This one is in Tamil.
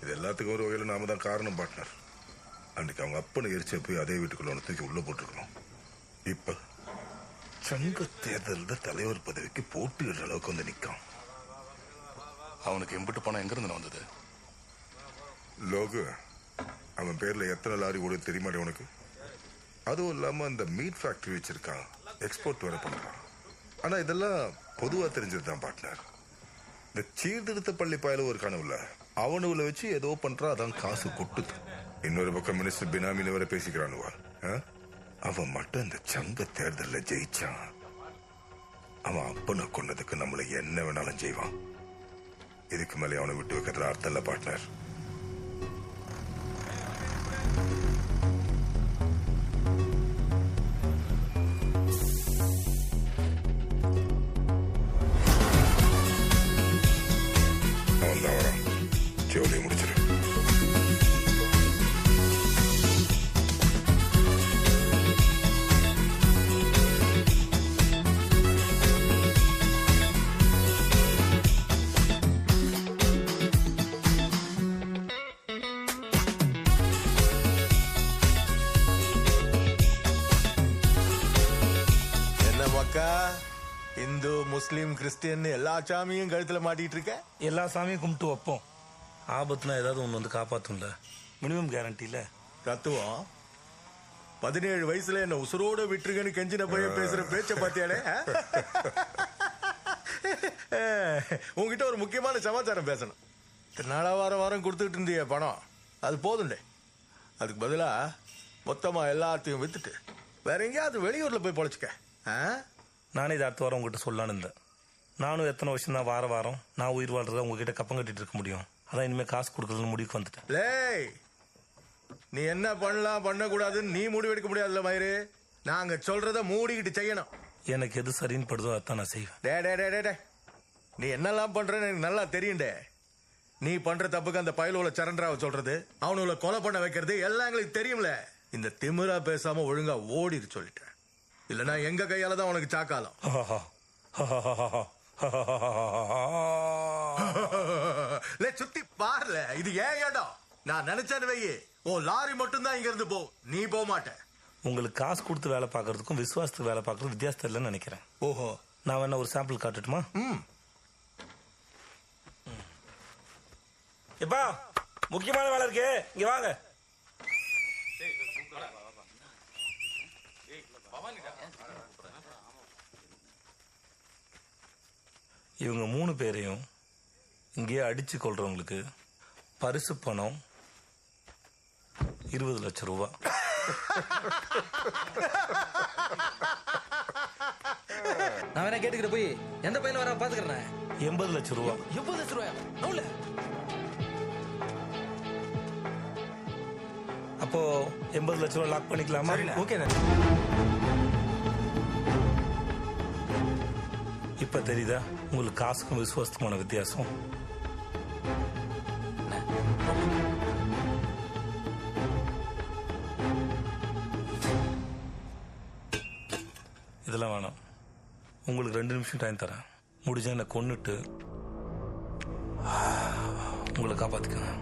இது எல்லாத்துக்கும் ஒரு வகையில் நாம தான் காரணம் பார்ட்னர். அன்னைக்கு அவங்க அப்பனை எரிச்ச போய் அதே வீட்டுக்குள்ள ஒன்று தூக்கி உள்ள போட்டுருக்கணும். இப்ப சங்க தேர்தலில் தலைவர் பதவிக்கு போட்டியிடுற அளவுக்கு வந்து நிற்கான். அவனுக்கு எம்பிட்டு பணம் எங்க இருந்து வந்தது? லோகு, அவன் பேர்ல எத்தனை லாரி ஓடு தெரியுமாடே உனக்கு? அதுவும் இல்லாம அந்த மீட் ஃபேக்டரி வச்சிருக்கான், எக்ஸ்போர்ட் வர பண்றான். ஆனா இதெல்லாம் பொதுவா தெரிஞ்சதுதான் பார்ட்னர். இந்த சீர்திருத்த பள்ளி பாயில ஒரு கனவுல அவனுல வச்சு ஏதோ பண்றா, அதான் காசு கொட்டுது. இன்னொரு பக்கம் மினிஸ்டர் பினாமின்னு வர பேசிக்கிறானுவா. அவன் மட்டும் இந்த சங்க தேர்தலில் ஜெயிச்சான், அவன் அப்பனை கொன்னதுக்கு நம்மள என்ன வேணாலும் செய்வான். இதுக்கு மேலே அவனை விட்டு வைக்கிறதுல அர்த்தம் இல்ல பார்ட்னர். அவன் தான் வரான், ஜோலியை முடிச்சிரு. இந்து முஸ்லீம் கிறிஸ்டியன் எல்லா சாமியும் கழுத்துல மாட்டிட்டு இருக்க. எல்லா சாமியும் கும்பிட்டு வைப்போம். ஆபத்துனா ஏதாவது ஒன்று வந்து காப்பாத்தும்ல, மினிமம் கேரண்டில. தத்துவம் 17 வயசுல என்ன உசுரோட விட்டுருக்கன்னு கெஞ்சின போய் பேசுற பேச்ச பாத்தியாடே. உங்ககிட்ட ஒரு முக்கியமான சமாச்சாரம் பேசணும். நாளா வாரம் கொடுத்துட்டு இருந்திய பணம் அது போதும்டே. அதுக்கு பதிலா மொத்தமா எல்லாத்தையும் வித்துட்டு வேற எங்கேயாவது வெளியூர்ல போய் பொழைச்சுக்க. நானே இதை அடுத்த வாரம் உங்ககிட்ட சொல்லலான்னு இருந்தேன். நானும் எத்தனை வருஷம் தான் வாரம் நான் உயிர் வாழ்றத உங்ககிட்ட கப்பம் கட்டிட்டு இருக்க முடியும். அதான் இனிமே காசு கொடுக்கறதுன்னு முடிவுக்கு வந்துட்டேன். லேய், நீ என்ன பண்ணலாம் பண்ணக்கூடாதுன்னு நீ முடிவெடுக்க முடியாதுல்ல மயிறு. நாங்க சொல்றத மூடிக்கிட்டு செய்யணும். எனக்கு எது சரின்னு படுதோ அதான் நான் செய்வேன். டே நீ என்னெல்லாம் பண்றன்னு எனக்கு நல்லா தெரியும்டே. நீ பண்ற தப்புக்கு அந்த பயலோல சரண்டராவை சொல்றது, அவனுல கொலை பண்ண வைக்கிறது எல்லாம் எங்களுக்கு தெரியும்ல. இந்த திமிரா பேசாம ஒழுங்கா ஓடிட்டு சொல்லிட்டேன். இல்லனா எங்க கையால தான் உனக்கு சாக்காலம். சுத்தி பாருல, இது ஏன் இடம். நான் நினைச்சேன்னு வையே, ஓ லாரி மட்டும் தான் இங்க இருந்து போ, நீ போக மாட்டேன். உங்களுக்கு காசு கொடுத்து வேலை பார்க்கறதுக்கும் விசுவாசத்துக்கு வேலை பார்க்கறது வித்தியாசம் இல்லைன்னு நினைக்கிறேன். ஓஹோ, நான் வேணா ஒரு சாம்பிள் காட்டுட்டுமா? எப்பா முக்கியமான வேலை இருக்கு, இங்க வாங்க. இவங்க 3 பேரையும் இங்கேயே அடிச்சு கொள்றவங்களுக்கு பரிசு பணம் 20 லட்சம் ரூபாய். நான் வேணா கேட்டுக்கிட்டு போய் எந்த பையில வர பாத்துக்கிறேன். 80 லட்சம் ரூபாய். 80 லட்சம் ரூபாயா? நவுல. அப்போ 80 லட்சம் ரூபாய் லாக் பண்ணிக்கலாமா? ஓகே. இப்ப தெரியுதா உங்களுக்கு காசுக்கும் விசுவாசத்துக்குமான வித்தியாசம்? இதெல்லாம் வேணாம். உங்களுக்கு 2 நிமிஷம் டைம் தரேன். முடிஞ்சா என்னை கொன்னுட்டு உங்களை காப்பாத்திக்கங்க.